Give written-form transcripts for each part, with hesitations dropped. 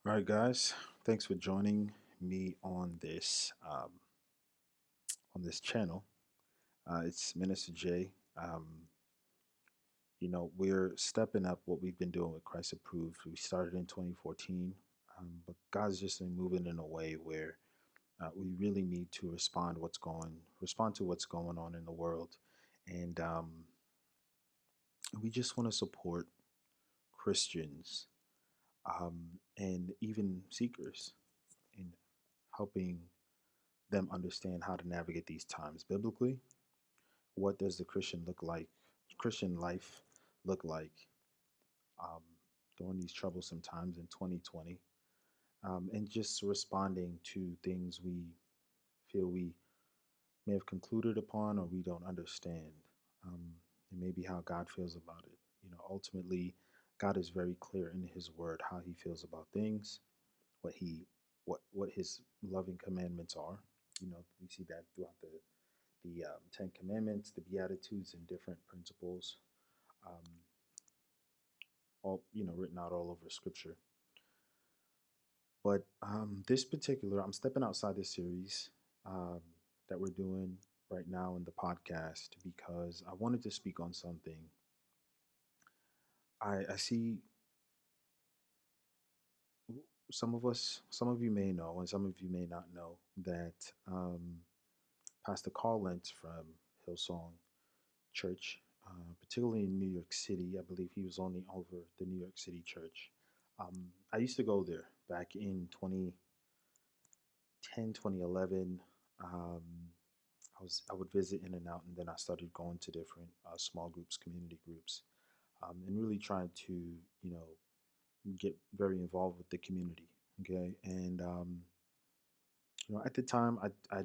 All right, guys. Thanks for joining me on this channel. It's Minister J. We're stepping up what we've been doing with Christ Approved. We started in 2014, but God's just been moving in a way where we really need to respond to what's going on in the world, and we just want to support Christians and even seekers in helping them understand how to navigate these times biblically. What does the Christian life look like um, during these troublesome times in 2020? And just responding to things we feel we may have concluded upon or we don't understand. Um, and maybe how God feels about it. Ultimately, God is very clear in His Word how He feels about things, what He, what His loving commandments are. We see that throughout the Ten Commandments, the Beatitudes, and different principles, um, all written out all over Scripture. But this particular, I'm stepping outside this series that we're doing right now in the podcast because I wanted to speak on something. I see some of you may know, and some of you may not know that Pastor Carl Lentz from Hillsong Church, particularly in New York City. I believe he was only over the New York City church. I used to go there back in 2010, 2011. Um, I would visit in and out, and then I started going to different small groups, community groups, and really trying to get very involved with the community. Okay, and at the time, I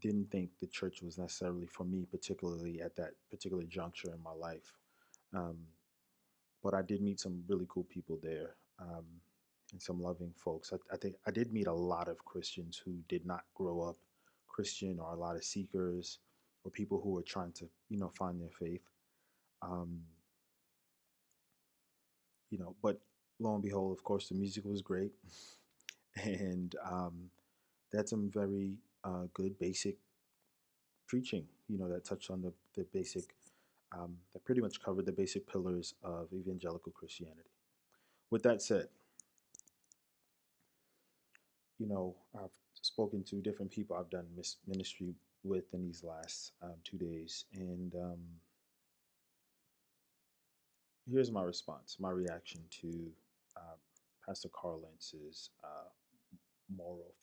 didn't think the church was necessarily for me, particularly at that particular juncture in my life. Um, but I did meet some really cool people there, and some loving folks. I think I did meet a lot of Christians who did not grow up Christian, or a lot of seekers, or people who were trying to find their faith. Um, but lo and behold, of course, the music was great, and they had some very good basic preaching. That touched on the basic, that pretty much covered the basic pillars of evangelical Christianity. With that said, I've spoken to different people I've done ministry with in these last 2 days, and here's my response, my reaction to uh, Pastor Carl Lentz's moral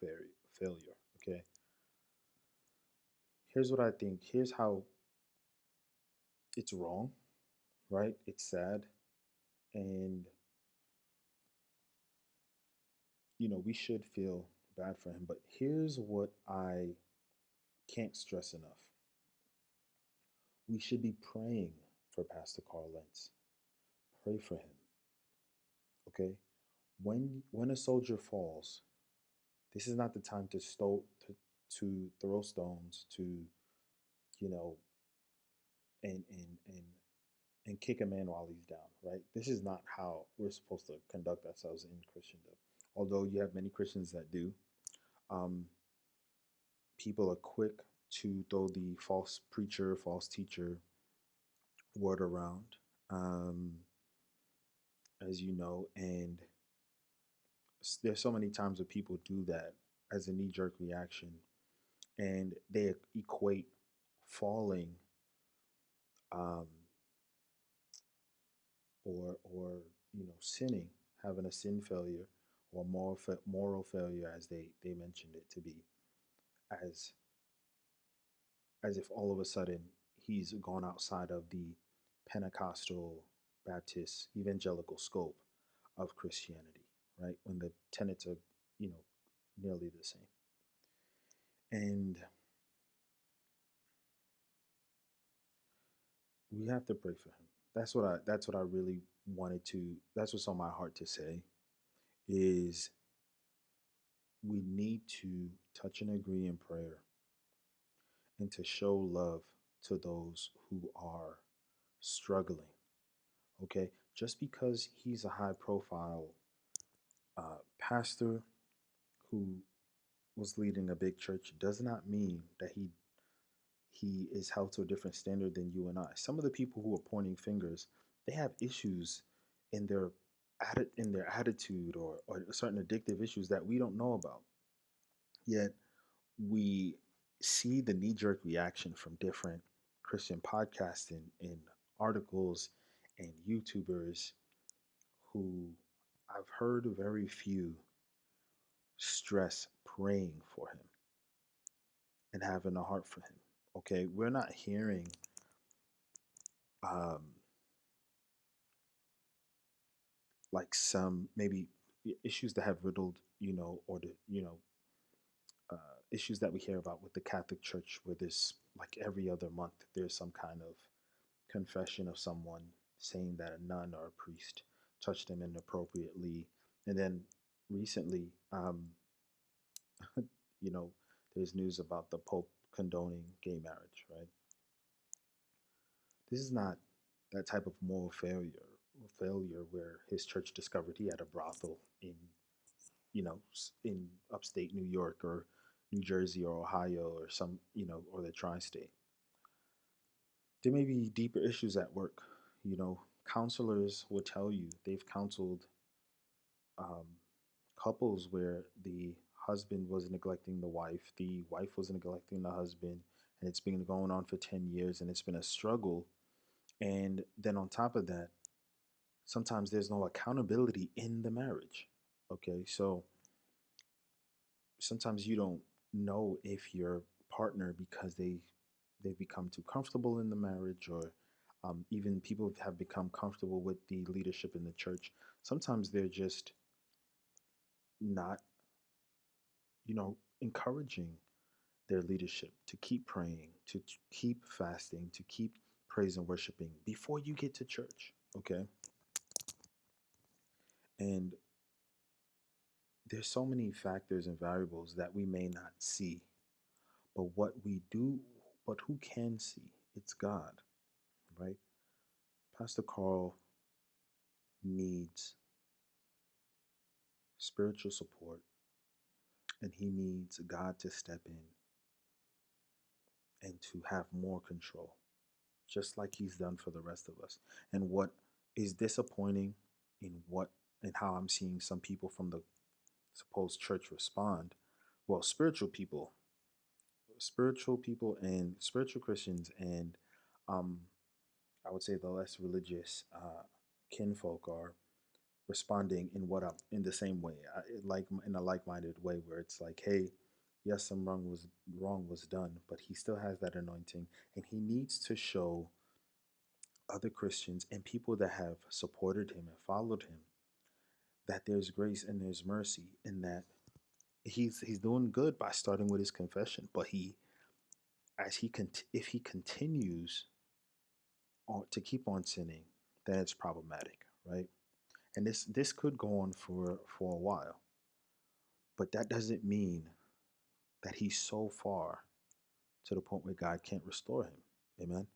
failure. Okay, here's what I think. Here's how it's wrong, right? It's sad, and we should feel bad for him. But here's what I can't stress enough: we should be praying for Pastor Carl Lentz. Pray for him. Okay, when a soldier falls, this is not the time to throw stones, to you know and and kick a man while he's down, right? This is not how we're supposed to conduct ourselves in Christendom. Although you have many Christians that do, um, people are quick to throw the false preacher, false teacher word around, um, as you know, and there's so many times that people do that as a knee jerk reaction, and they equate falling, um, or sinning, having a sin failure or moral failure, as they mentioned it to be, as as if all of a sudden he's gone outside of the Pentecostal, Baptist, evangelical scope of Christianity, right? When the tenets are, you know, nearly the same. And we have to pray for him. That's what I really wanted to that's what's on my heart to say is we need to touch and agree in prayer and to show love to those who are struggling. Okay? Just because he's a high profile Pastor who was leading a big church does not mean that he is held to a different standard than you and I. Some of the people who are pointing fingers, they have issues in their in their attitude, or certain addictive issues that we don't know about. Yet we see the knee-jerk reaction from different Christian podcasts and articles and YouTubers who I've heard very few stress praying for him and having a heart for him. Okay, we're not hearing um, like some maybe issues that have riddled, or uh, issues that we hear about with the Catholic Church, where there's like every other month there's some kind of confession of someone saying that a nun or a priest touched them inappropriately, and then recently, you know, there's news about the Pope condoning gay marriage, right? This is not that type of moral failure where his church discovered he had a brothel in, in upstate New York or New Jersey or Ohio or some, or the tri-state. There may be deeper issues at work. Counselors will tell you they've counseled um, couples where the husband was neglecting the wife was neglecting the husband, and it's been going on for 10 years and it's been a struggle. And then on top of that, sometimes there's no accountability in the marriage. Okay, so sometimes you don't know if your partner, because they've become too comfortable in the marriage, or even people have become comfortable with the leadership in the church. Sometimes they're just not, encouraging their leadership to keep praying, to keep fasting, to keep praise and worshiping before you get to church. Okay, and there's so many factors and variables that we may not see, but what we do, but who can see? It's God, right? Pastor Carl needs spiritual support, and he needs God to step in and to have more control, just like he's done for the rest of us. And what is disappointing in what and how I'm seeing some people from the supposed church respond, well, spiritual people and spiritual Christians, and um, I would say the less religious kinfolk are responding in in the same way, like in a like-minded way, where it's like, hey, yes, some wrong was done, but he still has that anointing, and he needs to show other Christians and people that have supported him and followed him that there's grace and there's mercy, and that he's doing good by starting with his confession, but if he continues to keep on sinning, then it's problematic, right? And this could go on for a while, but that doesn't mean that he's so far to the point where God can't restore him. Amen.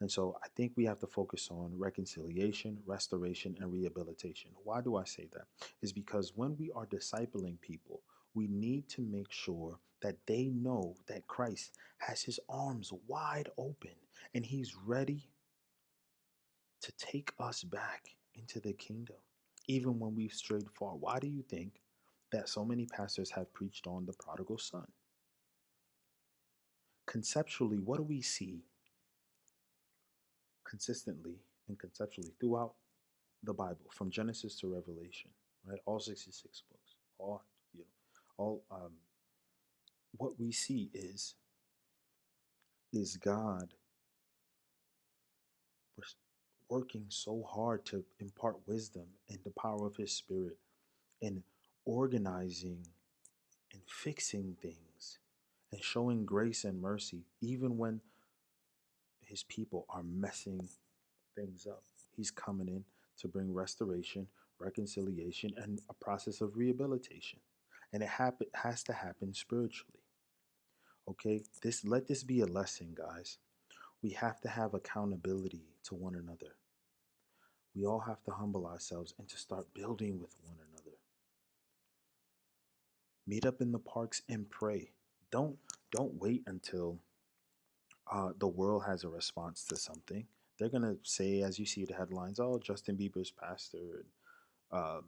And so I think we have to focus on reconciliation, restoration, and rehabilitation. Why do I say that? Is because when we are discipling people, we need to make sure that they know that Christ has his arms wide open and he's ready to take us back into the kingdom, even when we've strayed far. Why do you think that so many pastors have preached on the prodigal son? Conceptually, what do we see consistently and conceptually throughout the Bible, from Genesis to Revelation, right? All 66 books, you know, all what we see is God working so hard to impart wisdom and the power of His Spirit, and organizing and fixing things and showing grace and mercy, even when His people are messing things up. He's coming in to bring restoration, reconciliation, and a process of rehabilitation. And has to happen spiritually. Okay? Let this be a lesson, guys. We have to have accountability to one another. We all have to humble ourselves and to start building with one another. Meet up in the parks and pray. Don't don't wait until the world has a response to something. They're gonna say, as you see the headlines, "Oh, Justin Bieber's pastor," and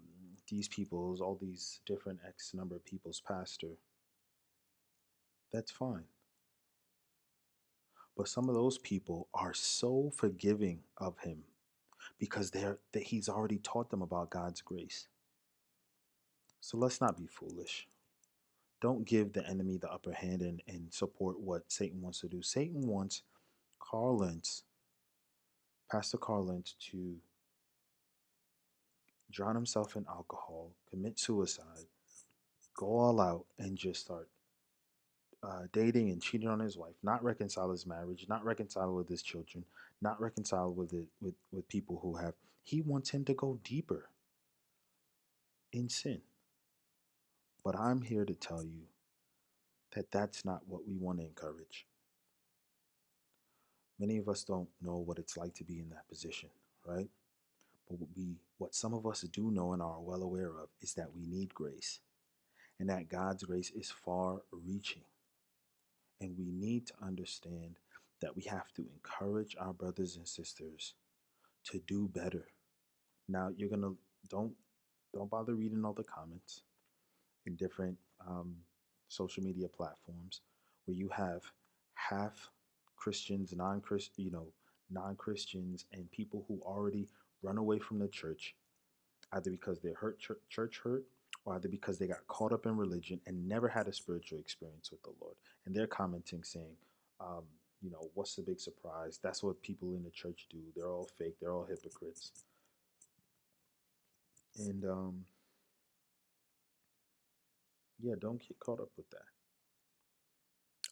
these people's, all these different X number of people's pastor. That's fine. But some of those people are so forgiving of him because he's already taught them about God's grace. So let's not be foolish. Don't give the enemy the upper hand and support what Satan wants to do. Satan wants Carl Lentz, Pastor Carl Lentz, to drown himself in alcohol, commit suicide, go all out, and just start dating and cheating on his wife, not reconcile his marriage, not reconcile with his children, not reconcile with with people who have. He wants him to go deeper in sin. But I'm here to tell you that that's not what we want to encourage. Many of us don't know what it's like to be in that position, right? But what some of us do know and are well aware of is that we need grace, and that God's grace is far reaching. And we need to understand that we have to encourage our brothers and sisters to do better. Now you're gonna don't don't bother reading all the comments in different social media platforms where you have half Christians, non Christians, and people who already run away from the church, either because they're church hurt, or either because they got caught up in religion and never had a spiritual experience with the Lord. And they're commenting saying, um, what's the big surprise? That's what people in the church do. They're all fake. They're all hypocrites. And yeah, don't get caught up with that.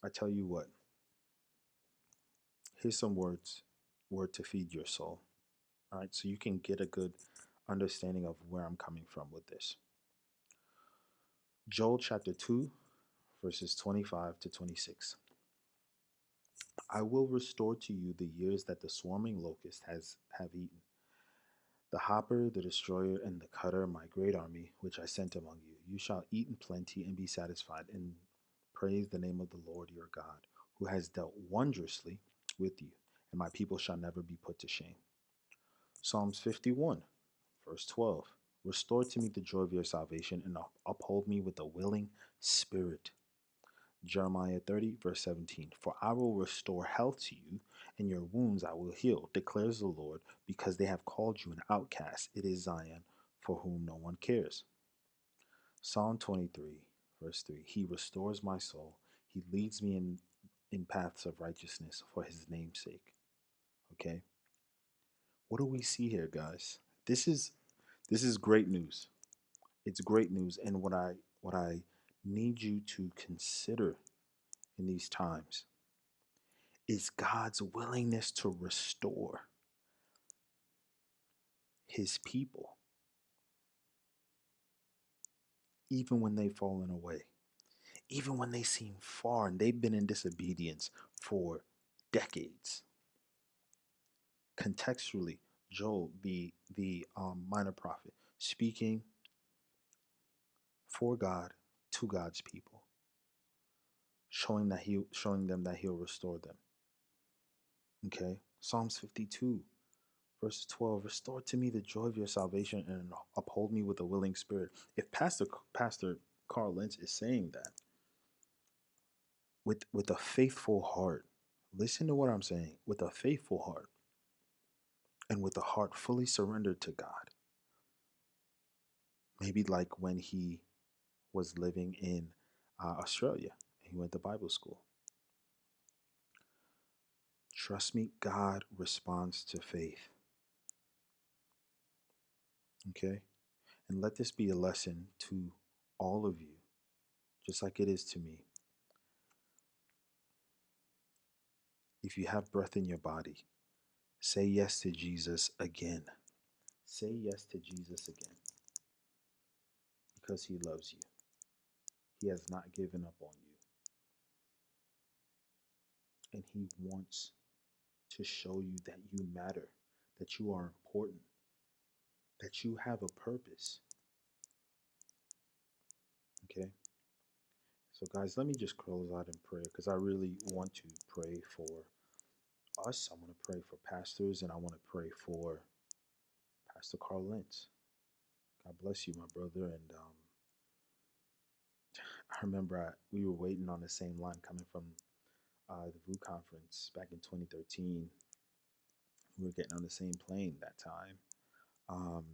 I tell you what, here's some word to feed your soul. All right, so you can get a good understanding of where I'm coming from with this. Joel chapter 2, verses 25 to 26. I will restore to you the years that the swarming locust has have eaten, the hopper, the destroyer, and the cutter, my great army, which I sent among you. You shall eat in plenty and be satisfied, and praise the name of the Lord your God, who has dealt wondrously with you, and my people shall never be put to shame. Psalms 51, verse 12. Restore to me the joy of your salvation, and uphold me with a willing spirit. Jeremiah 30, verse 17. For I will restore health to you, and your wounds I will heal, declares the Lord, because they have called you an outcast. It is Zion, for whom no one cares. Psalm 23, verse 3. He restores my soul. He leads me in paths of righteousness for his name's sake. Okay? What do we see here, guys? This is great news. It's great news. And what I need you to consider in these times is God's willingness to restore his people, even when they've fallen away, even when they seem far and they've been in disobedience for decades. Contextually, Joel, the minor prophet, speaking for God to God's people, showing them that he'll restore them. Okay, Psalms 52, verse 12, restore to me the joy of your salvation and uphold me with a willing spirit. If Pastor Carl Lentz is saying that with a faithful heart, listen to what I'm saying, with a faithful heart and with a heart fully surrendered to God, maybe like when he was living in Australia and he went to Bible school. Trust me, God responds to faith. Okay? And let this be a lesson to all of you, just like it is to me. If you have breath in your body, say yes to Jesus again. Say yes to Jesus again because he loves you. He has not given up on you. And he wants to show you that you matter, that you are important, that you have a purpose. Okay? So, guys, let me just close out in prayer because I really want to pray for us. I want to pray for pastors, and I want to pray for Pastor Carl Lentz. God bless you, my brother. And I remember we were waiting on the same line coming from the VU conference back in 2013. We were getting on the same plane that time. Um,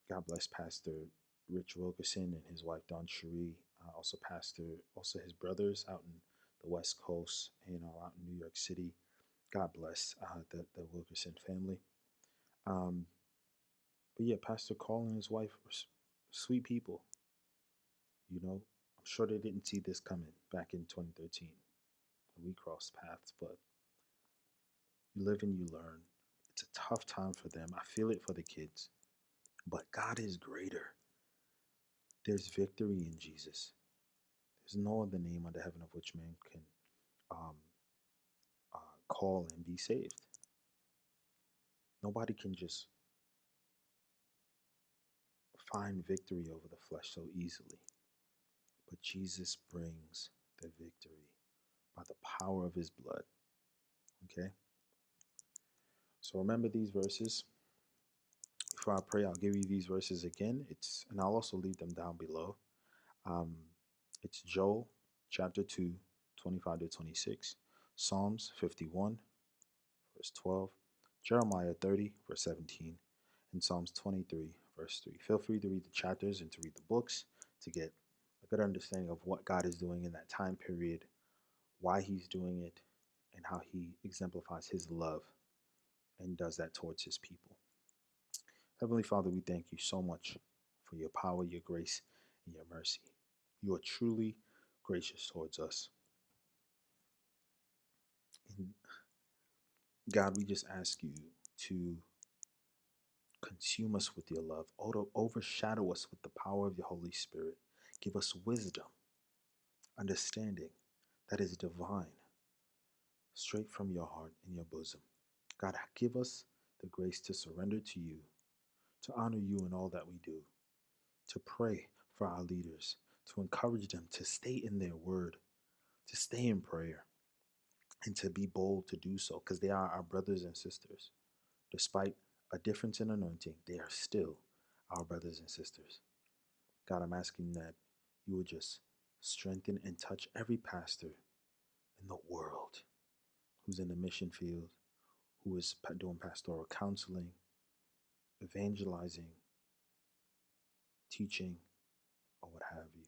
God bless Pastor Rich Wilkerson and his wife Dawn Cherie. Also his brothers out in the West Coast, out in New York City. God bless the Wilkerson family. But yeah, Pastor Carl and his wife were sweet people. I'm sure they didn't see this coming back in 2013 when we crossed paths, but you live and you learn. It's a tough time for them. I feel it for the kids, but God is greater. There's victory in Jesus. There's no other name under heaven of which man can um, call and be saved. Nobody can just find victory over the flesh so easily. But Jesus brings the victory by the power of his blood. Okay? So remember these verses. Before I pray, I'll give you these verses again. And I'll also leave them down below. Um, it's Joel chapter 2, 25 to 26, Psalms 51, verse 12, Jeremiah 30, verse 17, and Psalms 23, verse 3. Feel free to read the chapters and to read the books to get a good understanding of what God is doing in that time period, why he's doing it, and how he exemplifies his love and does that towards his people. Heavenly Father, we thank you so much for your power, your grace, and your mercy. You are truly gracious towards us. And God, we just ask you to consume us with your love, overshadow us with the power of your Holy Spirit. Give us wisdom, understanding that is divine, straight from your heart and your bosom. God, give us the grace to surrender to you, to honor you in all that we do, to pray for our leaders, to encourage them to stay in their word, to stay in prayer, and to be bold to do so because they are our brothers and sisters. Despite a difference in anointing, they are still our brothers and sisters. God, I'm asking that you would just strengthen and touch every pastor in the world who's in the mission field, who is doing pastoral counseling, evangelizing, teaching, or what have you.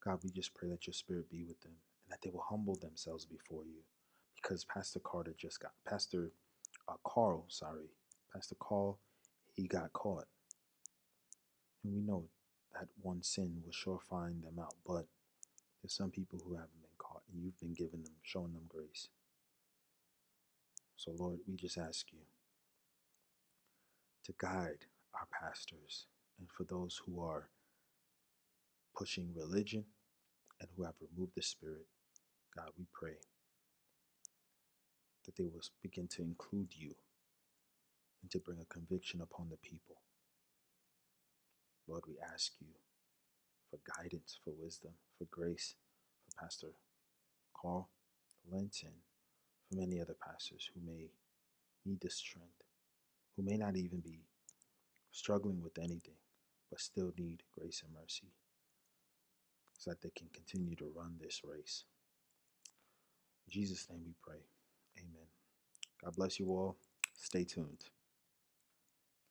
God, we just pray that your spirit be with them and that they will humble themselves before you because Pastor Carl, he got caught. And we know that one sin will sure find them out, but there's some people who haven't been caught and you've been showing them grace. So Lord, we just ask you to guide our pastors and for those who are pushing religion and who have removed the Spirit, God, we pray that they will begin to include you and to bring a conviction upon the people. Lord, we ask you for guidance, for wisdom, for grace, for Pastor Carl Lentz and for many other pastors who may need the strength, who may not even be struggling with anything, but still need grace and mercy so that they can continue to run this race. In Jesus' name we pray. Amen. God bless you all. Stay tuned.